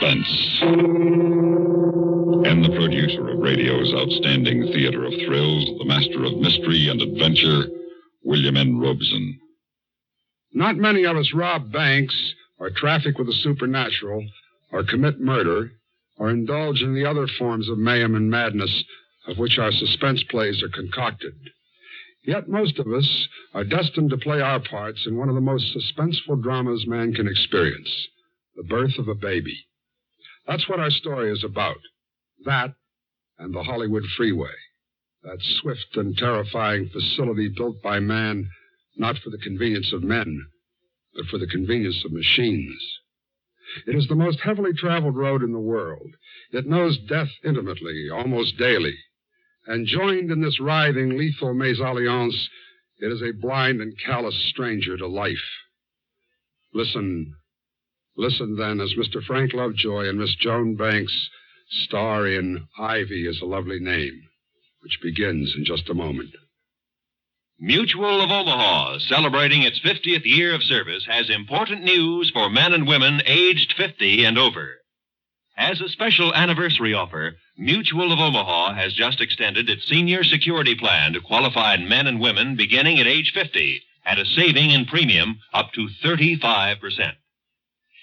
Suspense. And the producer of radio's outstanding theater of thrills, the master of mystery and adventure, William N. Robeson. Not many of us rob banks, or traffic with the supernatural, or commit murder, or indulge in the other forms of mayhem and madness of which our suspense plays are concocted. Yet most of us are destined to play our parts in one of the most suspenseful dramas man can experience, the birth of a baby. That's what our story is about. That and the Hollywood Freeway, that swift and terrifying facility built by man, not for the convenience of men, but for the convenience of machines. It is the most heavily traveled road in the world. It knows death intimately, almost daily. And joined in this writhing, lethal mésalliance, it is a blind and callous stranger to life. Listen then, as Mr. Frank Lovejoy and Miss Joan Banks star in Ivy is a Lovely Name, which begins in just a moment. Mutual of Omaha, celebrating its 50th year of service, has important news for men and women aged 50 and over. As a special anniversary offer, Mutual of Omaha has just extended its senior security plan to qualified men and women beginning at age 50 at a saving in premium up to 35%.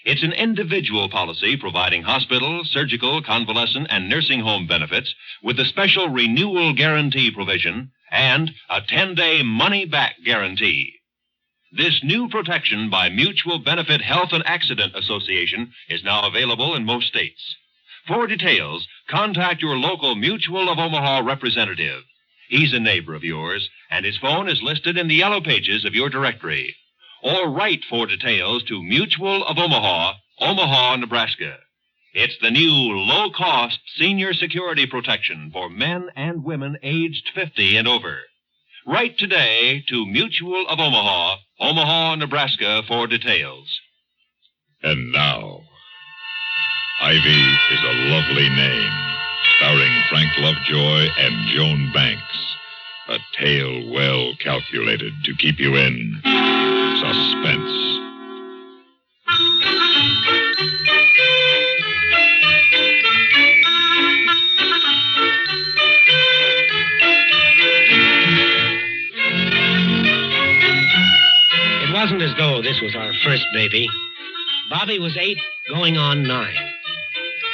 It's an individual policy providing hospital, surgical, convalescent, and nursing home benefits with a special renewal guarantee provision and a 10-day money-back guarantee. This new protection by Mutual Benefit Health and Accident Association is now available in most states. For details, contact your local Mutual of Omaha representative. He's a neighbor of yours, and his phone is listed in the yellow pages of your directory. Or write for details to Mutual of Omaha, Omaha, Nebraska. It's the new low-cost senior security protection for men and women aged 50 and over. Write today to Mutual of Omaha, Omaha, Nebraska for details. And now, Ivy is a Lovely Name, starring Frank Lovejoy and Joan Banks. A tale well calculated to keep you in suspense. It wasn't as though this was our first baby. Bobby was 8, going on 9.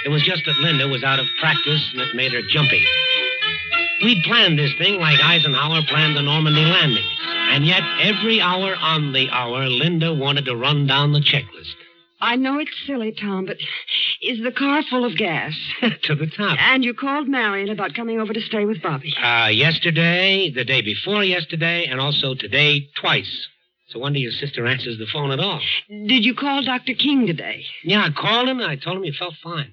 It was just that Linda was out of practice, and it made her jumpy. We'd planned this thing like Eisenhower planned the Normandy landings. And yet, every hour on the hour, Linda wanted to run down the checklist. I know it's silly, Tom, but is the car full of gas? To the top. And you called Marion about coming over to stay with Bobby? Yesterday, the day before yesterday, and also today twice. So wonder your sister answers the phone at all. Did you call Dr. King today? Yeah, I called him, and I told him you felt fine.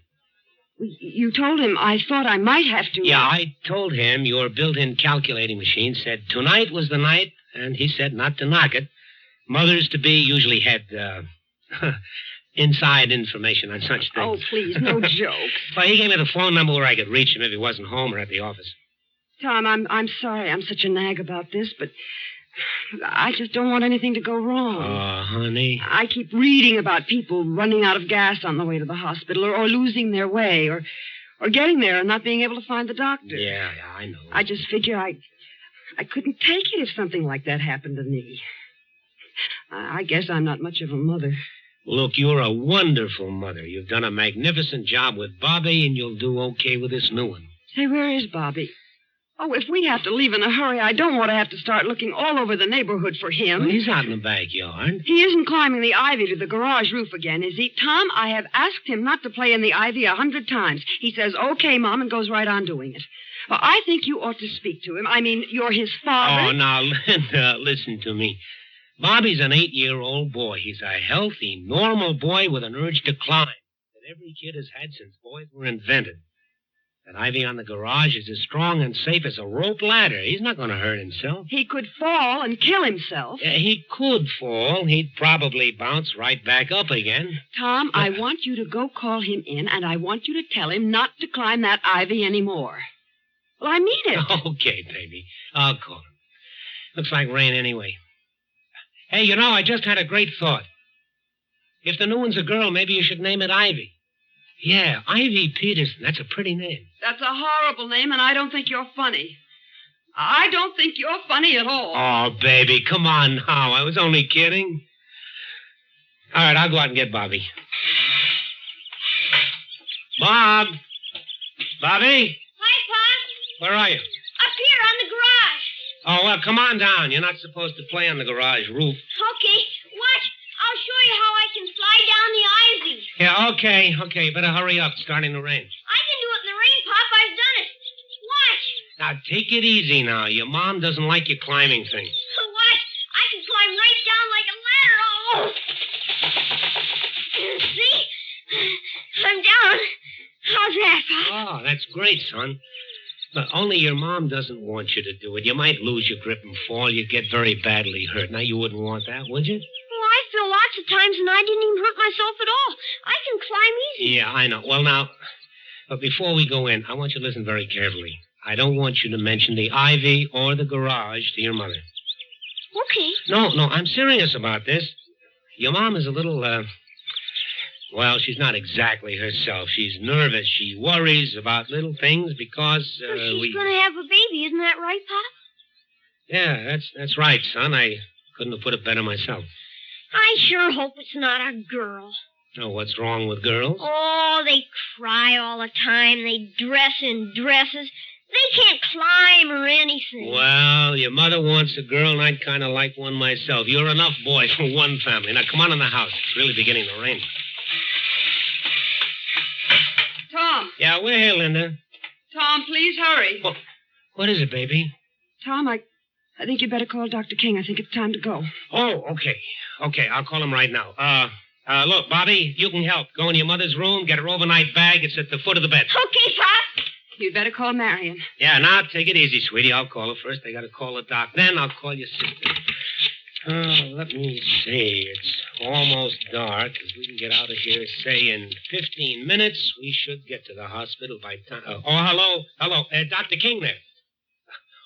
You told him I thought I might have to... Yeah, I told him your built-in calculating machine said tonight was the night, and he said not to knock it. Mothers-to-be usually had, inside information on such things. Oh, please, no jokes. But he gave me the phone number where I could reach him if he wasn't home or at the office. Tom, I'm sorry I'm such a nag about this, but I just don't want anything to go wrong. Oh, honey. I keep reading about people running out of gas on the way to the hospital, or losing their way, or getting there and not being able to find the doctor. Yeah, I know. I just figure I couldn't take it if something like that happened to me. I guess I'm not much of a mother. Look, you're a wonderful mother. You've done a magnificent job with Bobby, and you'll do okay with this new one. Say, where is Bobby? Oh, if we have to leave in a hurry, I don't want to have to start looking all over the neighborhood for him. Well, he's out in the backyard. He isn't climbing the ivy to the garage roof again, is he? Tom, I have asked him not to play in the ivy 100 times. He says, okay, Mom, and goes right on doing it. Well, I think you ought to speak to him. I mean, you're his father. Oh, now, Linda, listen to me. Bobby's an 8-year-old boy. He's a healthy, normal boy with an urge to climb that every kid has had since boys were invented. That ivy on the garage is as strong and safe as a rope ladder. He's not going to hurt himself. He could fall and kill himself. He could fall. He'd probably bounce right back up again. Tom, I want you to go call him in, and I want you to tell him not to climb that ivy anymore. Well, I mean it. Okay, baby. I'll call him. Looks like rain anyway. Hey, I just had a great thought. If the new one's a girl, maybe you should name it Ivy. Yeah, Ivy Peterson. That's a pretty name. That's a horrible name, and I don't think you're funny. I don't think you're funny at all. Oh, baby, come on now. I was only kidding. All right, I'll go out and get Bobby. Bob? Bobby? Hi, Pop. Where are you? Up here on the garage. Oh, well, come on down. You're not supposed to play on the garage roof. Okay, watch. I'll show you how I can slide down the ivy. Yeah, okay. You better hurry up. It's starting to rain. I can do it in the rain, Pop. I've done it. Watch. Now, take it easy now. Your mom doesn't like you climbing things. Watch. I can climb right down like a ladder almost. See? I'm down. How's that, Pop? Oh, that's great, son. But only your mom doesn't want you to do it. You might lose your grip and fall. You'd get very badly hurt. Now, you wouldn't want that, would you? Well, I fell lots of times and I didn't even hurt myself at all. I can climb easy. Yeah, I know. Well, now, but before we go in, I want you to listen very carefully. I don't want you to mention the ivy or the garage to your mother. Okay. No, I'm serious about this. Your mom is a little, well, she's not exactly herself. She's nervous. She worries about little things because, So she's going to have a baby, isn't that right, Pop? Yeah, that's right, son. I couldn't have put it better myself. I sure hope it's not a girl. Oh, what's wrong with girls? Oh, they cry all the time. They dress in dresses. They can't climb or anything. Well, your mother wants a girl, and I'd kind of like one myself. You're enough boy for one family. Now, come on in the house. It's really beginning to rain. Tom. Yeah, we're here, Linda. Tom, please hurry. What is it, baby? Tom, I think you'd better call Dr. King. I think it's time to go. Oh, okay. Okay, I'll call him right now. Look, Bobby, you can help. Go in your mother's room, get her overnight bag. It's at the foot of the bed. Okay, Pop. You'd better call Marion. Yeah, now take it easy, sweetie. I'll call her first. I got to call the doc. Then I'll call your sister. Let me see. It's almost dark. If we can get out of here, say, in 15 minutes, we should get to the hospital by time. Hello. Dr. King there.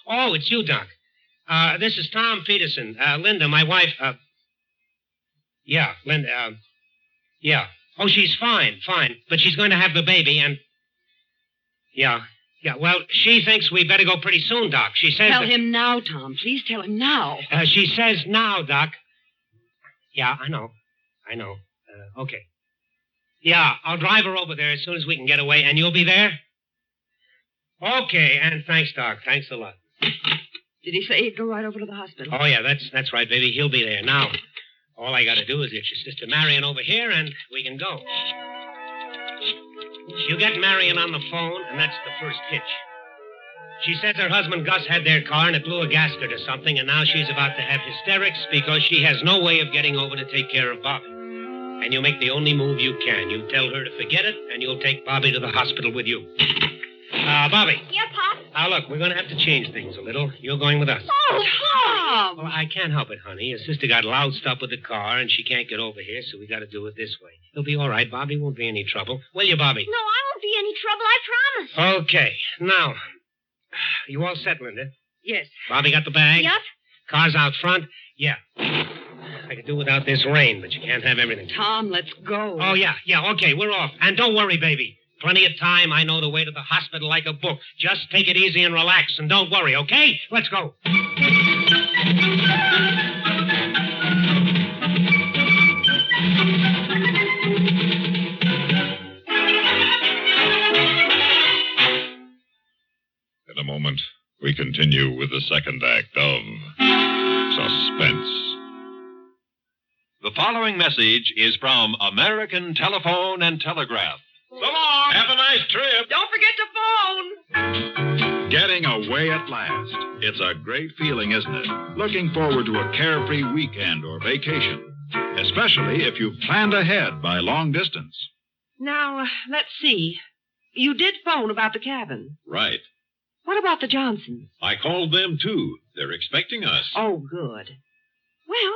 Oh, it's you, Doc. This is Tom Peterson. Linda, my wife. Yeah, Linda. Yeah. Oh, she's fine. But she's going to have the baby, and... Yeah. Well, she thinks we better go pretty soon, Doc. She says... Tell him now, Tom. Please tell him now. She says now, Doc. Yeah, I know. Okay. Yeah, I'll drive her over there as soon as we can get away, and you'll be there? Okay, and thanks, Doc. Thanks a lot. Did he say he'd go right over to the hospital? Oh, yeah, that's right, baby. He'll be there. Now, all I got to do is get your sister Marion over here, and we can go. You get Marion on the phone, and that's the first hitch. She says her husband Gus had their car, and it blew a gasket or something, and now she's about to have hysterics because she has no way of getting over to take care of Bobby. And you make the only move you can. You tell her to forget it, and you'll take Bobby to the hospital with you. Bobby. Yeah, Pop? Now, look, we're going to have to change things a little. You're going with us. Oh, Tom! Well, I can't help it, honey. Your sister got loused up with the car, and she can't get over here, so we got to do it this way. It'll be all right. Bobby won't be any trouble. Will you, Bobby? No, I won't be any trouble, I promise. Okay. Now, you all set, Linda? Yes. Bobby got the bag? Yep. Car's out front? Yeah. I could do without this rain, but you can't have everything. Tom, let's go. Oh, yeah. Okay, we're off. And don't worry, baby. Plenty of time. I know the way to the hospital like a book. Just take it easy and relax, and don't worry, okay? Let's go. In a moment, we continue with the second act of Suspense. The following message is from American Telephone and Telegraph. So long. Have a nice trip. Don't forget to phone. Getting away at last. It's a great feeling, isn't it? Looking forward to a carefree weekend or vacation. Especially if you've planned ahead by long distance. Now, let's see. You did phone about the cabin. Right. What about the Johnsons? I called them, too. They're expecting us. Oh, good. Well,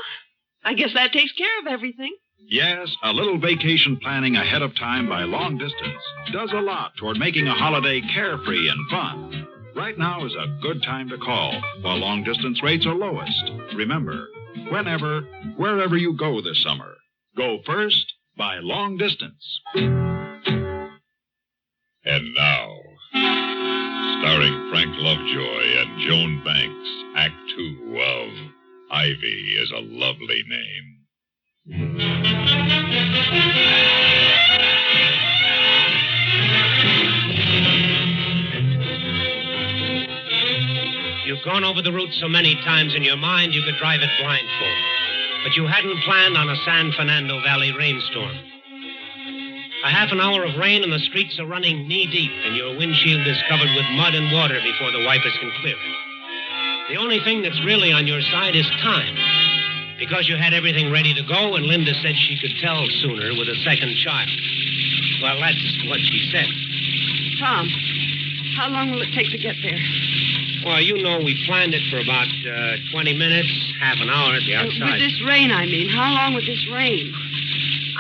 I guess that takes care of everything. Yes, a little vacation planning ahead of time by long distance does a lot toward making a holiday carefree and fun. Right now is a good time to call while long distance rates are lowest. Remember, whenever, wherever you go this summer, go first by long distance. And now, starring Frank Lovejoy and Joan Banks, Act 2 of Ivy is a Lovely Name. You've gone over the route so many times in your mind you could drive it blindfold. But you hadn't planned on a San Fernando Valley rainstorm. A half an hour of rain and the streets are running knee-deep, and your windshield is covered with mud and water before the wipers can clear it. The only thing that's really on your side is time. Because you had everything ready to go, and Linda said she could tell sooner with a second child. Well, that's what she said. Tom, how long will it take to get there? Well, you know we planned it for about 20 minutes, half an hour at the outside. With this rain, I mean. How long with this rain?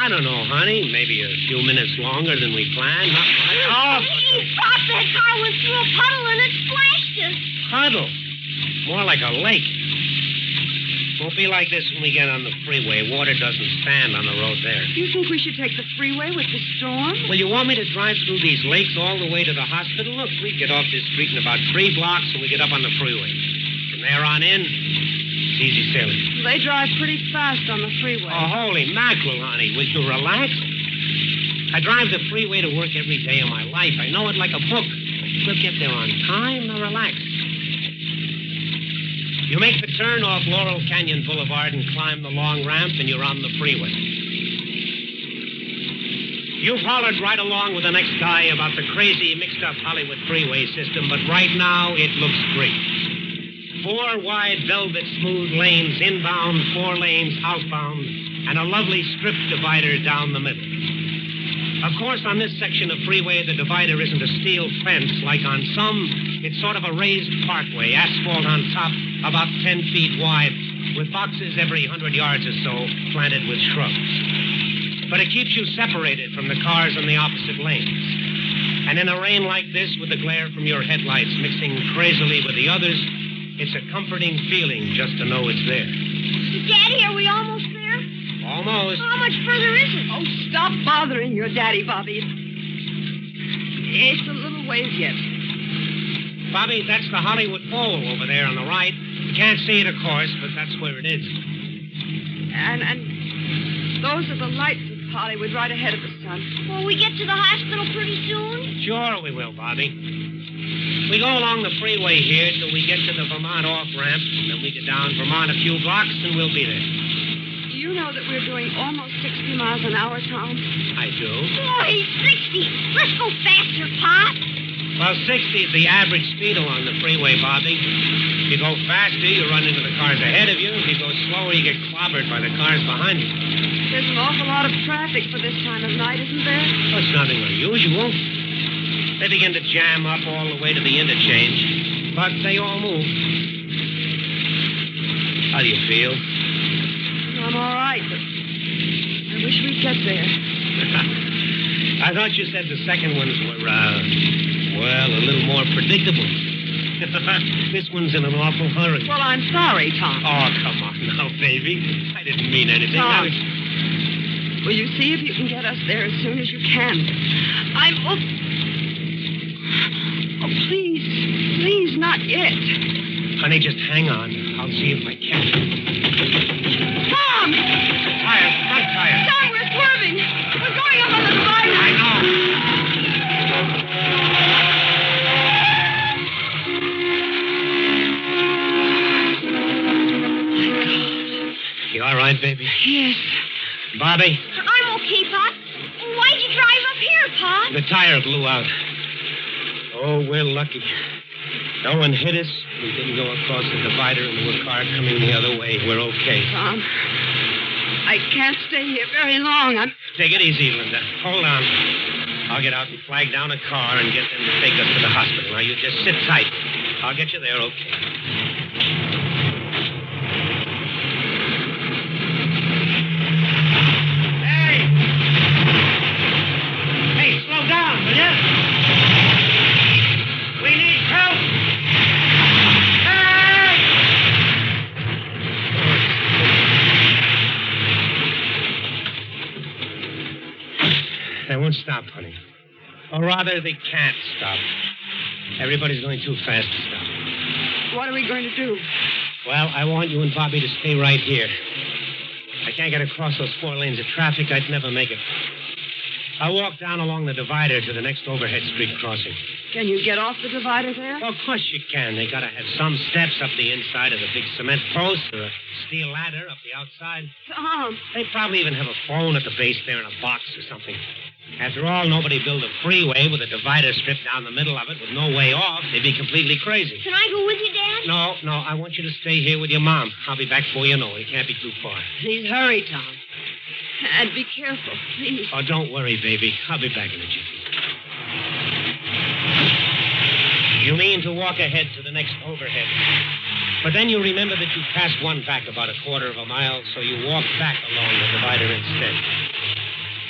I don't know, honey. Maybe a few minutes longer than we planned. Not much. Oh, He thought that car went through a puddle and it splashed us. puddle. More like a lake. Won't be like this when we get on the freeway. Water doesn't stand on the road there. You think we should take the freeway with the storm? Well, you want me to drive through these lakes all the way to the hospital? Look, we get off this street in about 3 blocks and we get up on the freeway. From there on in, it's easy sailing. They drive pretty fast on the freeway. Oh, holy mackerel, honey. Will you relax? I drive the freeway to work every day of my life. I know it like a book. We'll get there on time. Now relax. You make the turn off Laurel Canyon Boulevard and climb the long ramp, and you're on the freeway. You've hollered right along with the next guy about the crazy, mixed-up Hollywood freeway system, but right now it looks great. 4 wide, velvet-smooth lanes inbound, 4 lanes outbound, and a lovely strip divider down the middle. Of course, on this section of freeway, the divider isn't a steel fence like on some. It's sort of a raised parkway, asphalt on top, about 10 feet wide, with boxes every 100 yards or so planted with shrubs. But it keeps you separated from the cars in the opposite lanes. And in a rain like this, with the glare from your headlights mixing crazily with the others, it's a comforting feeling just to know it's there. Daddy, are we almost there? Almost. How much further is it? Oh, stop bothering your daddy, Bobby. It's a little ways yet. Bobby, that's the Hollywood Bowl over there on the right. You can't see it, of course, but that's where it is. And those are the lights of Hollywood right ahead of the sun. Will we get to the hospital pretty soon? Sure we will, Bobby. We go along the freeway here till we get to the Vermont off-ramp, and then we get down Vermont a few blocks, and we'll be there. You know that we're doing almost 60 miles an hour, Tom? I do. Boy, 60. Let's go faster, Pop. Well, 60 is the average speed along the freeway, Bobby. If you go faster, you run into the cars ahead of you. If you go slower, you get clobbered by the cars behind you. There's an awful lot of traffic for this time of night, isn't there? Well, it's nothing unusual. They begin to jam up all the way to the interchange, but they all move. How do you feel? I'm all right, but I wish we'd get there. I thought you said the second ones were, well, a little more predictable. This one's in an awful hurry. Well, I'm sorry, Tom. Oh, come on now, baby. I didn't mean anything. Tom, will you see if you can get us there as soon as you can? Oh, please, not yet. Honey, just hang on. I'll see if I can. Tom! Tires, front tires. Tom, we're swerving. We're going up on the divider. I know. You all right, baby? Yes. Bobby? I'm okay, Pop. Why'd you drive up here, Pop? The tire blew out. Oh, we're lucky. No one hit us. We didn't go across the divider into a car coming the other way. We're okay. Tom, I can't stay here very long. Take it easy, Linda. Hold on. I'll get out and flag down a car and get them to take us to the hospital. Now, you just sit tight. I'll get you there, okay? Hey, slow down, will you? We need help. Hey! They won't stop, honey. Or rather, they can't stop. Everybody's going too fast to stop. What are we going to do? Well, I want you and Bobby to stay right here. I can't get across those 4 lanes of traffic. I'd never make it. I'll walk down along the divider to the next overhead street crossing. Can you get off the divider there? Well, of course you can. They gotta have some steps up the inside of the big cement post or a steel ladder up the outside. Tom. They probably even have a phone at the base there in a box or something. After all, nobody built a freeway with a divider stripped down the middle of it with no way off. They'd be completely crazy. Can I go with you, Dad? No, I want you to stay here with your mom. I'll be back before you know it. It can't be too far. Please hurry, Tom. And be careful, please. Oh, don't worry, baby. I'll be back in a jiffy. You mean to walk ahead to the next overhead. But then you remember that you passed one back about a quarter of a mile, so you walk back along the divider instead.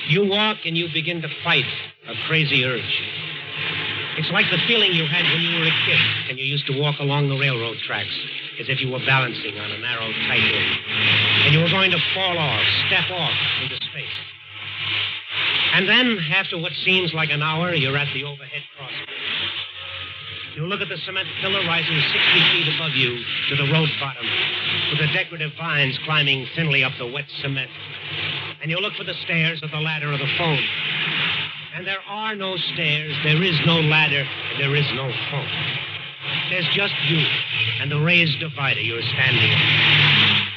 You walk and you begin to fight a crazy urge. It's like the feeling you had when you were a kid and you used to walk along the railroad tracks, as if you were balancing on a narrow tightrope. And you were going to fall off, step off into space. And then, after what seems like an hour, you're at the overhead crossing. You look at the cement pillar rising 60 feet above you to the road bottom, with the decorative vines climbing thinly up the wet cement. And you look for the stairs or the ladder or the phone. And there are no stairs, there is no ladder, and there is no phone. There's just you and the raised divider you're standing on.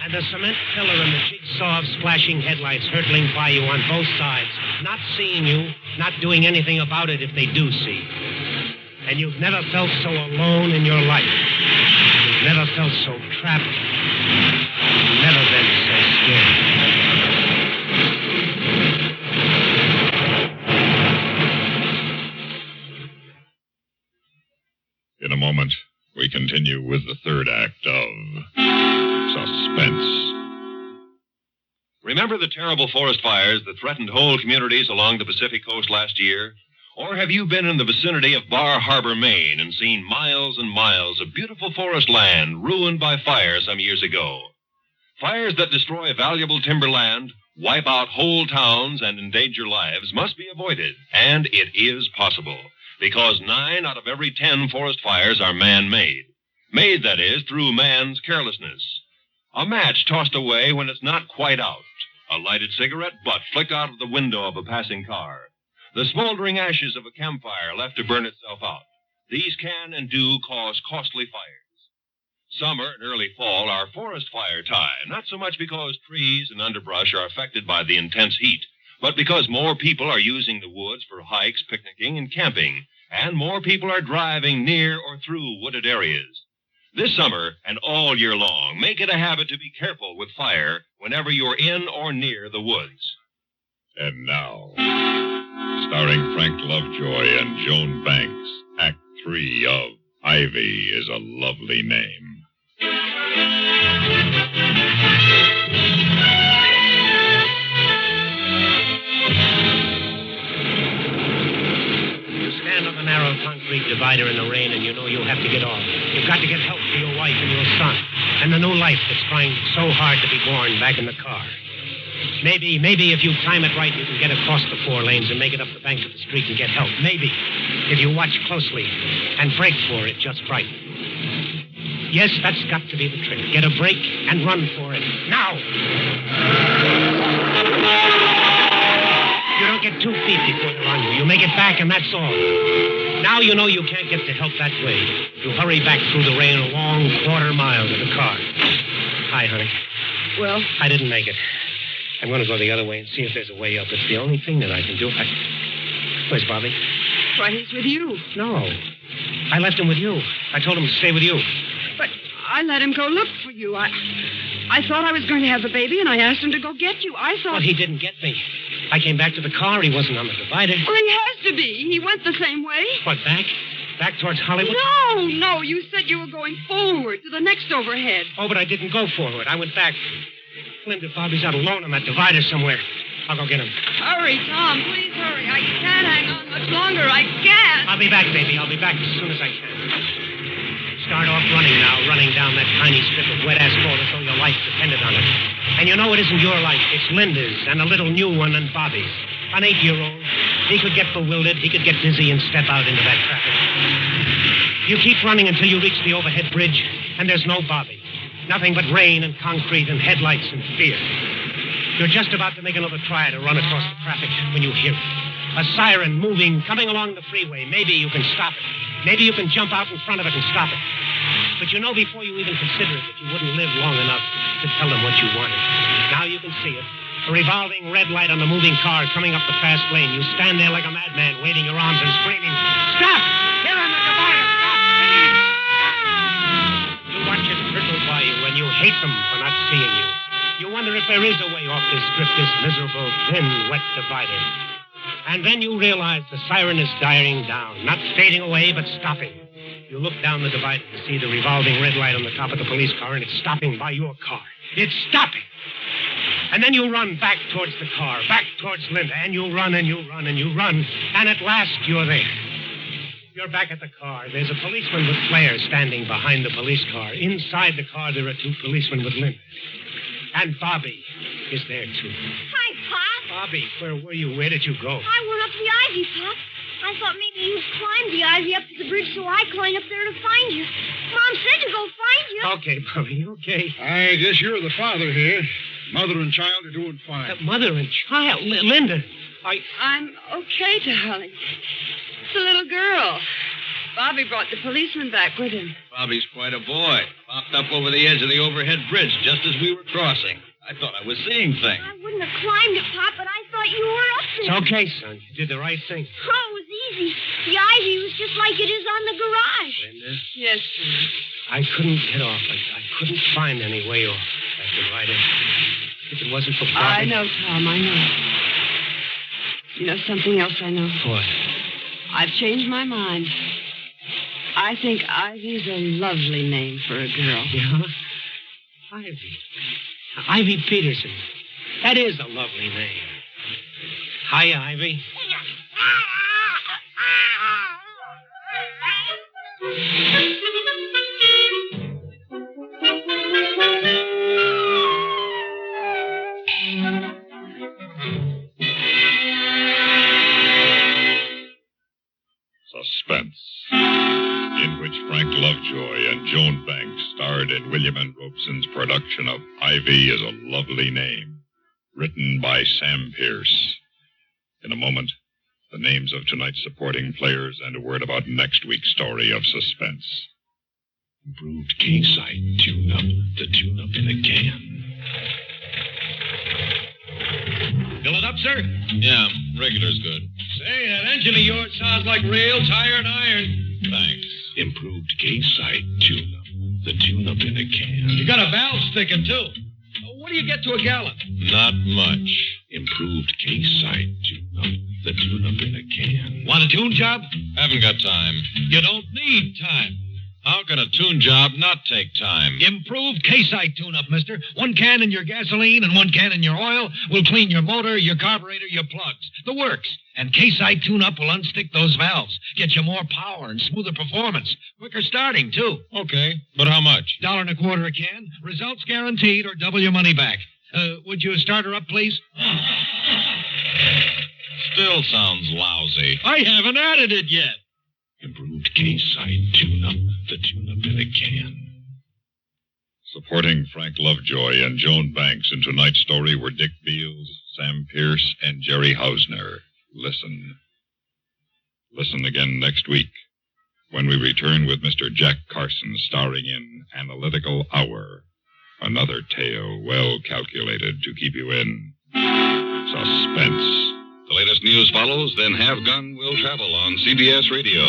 And the cement pillar and the jigsaw of splashing headlights hurtling by you on both sides, not seeing you, not doing anything about it if they do see. And you've never felt so alone in your life. You've never felt so trapped. You've never been so scared. In a moment, we continue with the third act of Suspense. Remember the terrible forest fires that threatened whole communities along the Pacific coast last year? Or have you been in the vicinity of Bar Harbor, Maine, and seen miles and miles of beautiful forest land ruined by fire some years ago? Fires that destroy valuable timberland, wipe out whole towns, and endanger lives must be avoided, and it is possible, because 9 out of every 10 forest fires are man-made. Made, that is, through man's carelessness. A match tossed away when it's not quite out. A lighted cigarette butt flicked out of the window of a passing car. The smoldering ashes of a campfire left to burn itself out. These can and do cause costly fires. Summer and early fall are forest fire time, not so much because trees and underbrush are affected by the intense heat, but because more people are using the woods for hikes, picnicking, and camping, and more people are driving near or through wooded areas. This summer and all year long, make it a habit to be careful with fire whenever you're in or near the woods. And now, starring Frank Lovejoy and Joan Banks, Act 3 of Ivy is a Lovely Name. A narrow concrete divider in the rain, and you know you'll have to get off. You've got to get help for your wife and your son, and the new life that's trying so hard to be born back in the car. Maybe if you time it right, you can get across the 4 lanes and make it up the bank of the street and get help. Maybe, if you watch closely and brake for it just right. Yes, that's got to be the trick. Get a brake and run for it. Now! You don't get 2 feet before they're on you. You make it back, and that's all. Now you know you can't get to help that way. You hurry back through the rain a long quarter mile to the car. Hi, honey. Well? I didn't make it. I'm going to go the other way and see if there's a way up. It's the only thing that I can do. Where's Bobby? Why, he's with you. No. I left him with you. I told him to stay with you. But I let him go look for you. I thought I was going to have the baby, and I asked him to go get you. I thought... Well, he didn't get me. I came back to the car. He wasn't on the divider. Well, he has to be. He went the same way. What, back? Back towards Hollywood? No. You said you were going forward to the next overhead. Oh, but I didn't go forward. I went back. Linda, Bobby's out alone on that divider somewhere. I'll go get him. Hurry, Tom. Please hurry. I can't hang on much longer. I can't. I'll be back, baby. I'll be back as soon as I can. Start off running now, running down that tiny strip of wet asphalt as though your life depended on it. And you know it isn't your life. It's Linda's and a little new one and Bobby's. An 8-year-old. He could get bewildered. He could get dizzy and step out into that traffic. You keep running until you reach the overhead bridge, and there's no Bobby. Nothing but rain and concrete and headlights and fear. You're just about to make another try to run across the traffic when you hear it. A siren moving, coming along the freeway. Maybe you can stop it. Maybe you can jump out in front of it and stop it. But you know before you even consider it that you wouldn't live long enough to tell them what you wanted. Now you can see it. A revolving red light on the moving car coming up the fast lane. You stand there like a madman, waving your arms and screaming, "Stop! Here on the divider! Stop! Please! Stop!" You watch it trickle by you, and you hate them for not seeing you. You wonder if there is a way off this strip, this miserable, thin, wet divider. And then you realize the siren is dying down, not fading away, but stopping. You look down the divider to see the revolving red light on the top of the police car, and it's stopping by your car. It's stopping. And then you run back towards the car, back towards Linda, and you run and you run and you run, and at last you're there. You're back at the car. There's a policeman with flares standing behind the police car. Inside the car, there are two policemen with Linda. And Bobby is there, too. Hi, Pop. Bobby, where were you? Where did you go? I went up the ivy, Pop. I thought maybe you'd climb the ivy up to the bridge, so I climbed up there to find you. Mom said to go find you. Okay, Bobby, okay. I guess you're the father here. Mother and child are doing fine. Mother and child? Linda, I'm okay, darling. It's a little girl. Bobby brought the policeman back with him. Bobby's quite a boy. Popped up over the edge of the overhead bridge just as we were crossing. I thought I was seeing things. I wouldn't have climbed it, Pop, but I thought you were up there. It's okay, son. You did the right thing. Oh, it was easy. The ivy was just like it is on the garage. Linda? Yes, son. I couldn't get off. I couldn't find any way off that divider. If it wasn't for Bobby... I know, Tom, I know. You know something else I know? What? I've changed my mind. I think Ivy's a lovely name for a girl. Yeah? Ivy. Ivy Peterson. That is a lovely name. Hi, Ivy. Suspense, in which Frank Lovejoy and Joan Banks starred in William N. Robeson's production of Ivy is a Lovely Name, written by Sam Pierce. In a moment, the names of tonight's supporting players and a word about next week's story of Suspense. Improved K-Site tune-up, the tune-up in a can. Fill it up, sir? Yeah, regular's good. Say, that engine of yours sounds like real tired iron. Thanks. Improved K-Site tune-up, the tune-up in a can. You got a valve sticking, too. What do you get to a gallon? Not much. Improved K-Site tune-up, the tune-up in a can. Want a tune job? Haven't got time. You don't need time. How can a tune job not take time? Improved K-Site tune-up, mister. 1 can in your gasoline and 1 can in your oil will clean your motor, your carburetor, your plugs. The works. And K-Site tune-up will unstick those valves. Get you more power and smoother performance. Quicker starting, too. Okay, but how much? $1.25 a can. Results guaranteed or double your money back. Would you start her up, please? Still sounds lousy. I haven't added it yet. Improved K-Site tune-up, the tune-up in a can. Supporting Frank Lovejoy and Joan Banks in tonight's story were Dick Beals, Sam Pierce, and Jerry Hausner. Listen. Listen again next week when we return with Mr. Jack Carson starring in Analytical Hour. Another tale well calculated to keep you in suspense. The latest news follows, then Have Gun Will Travel on CBS Radio.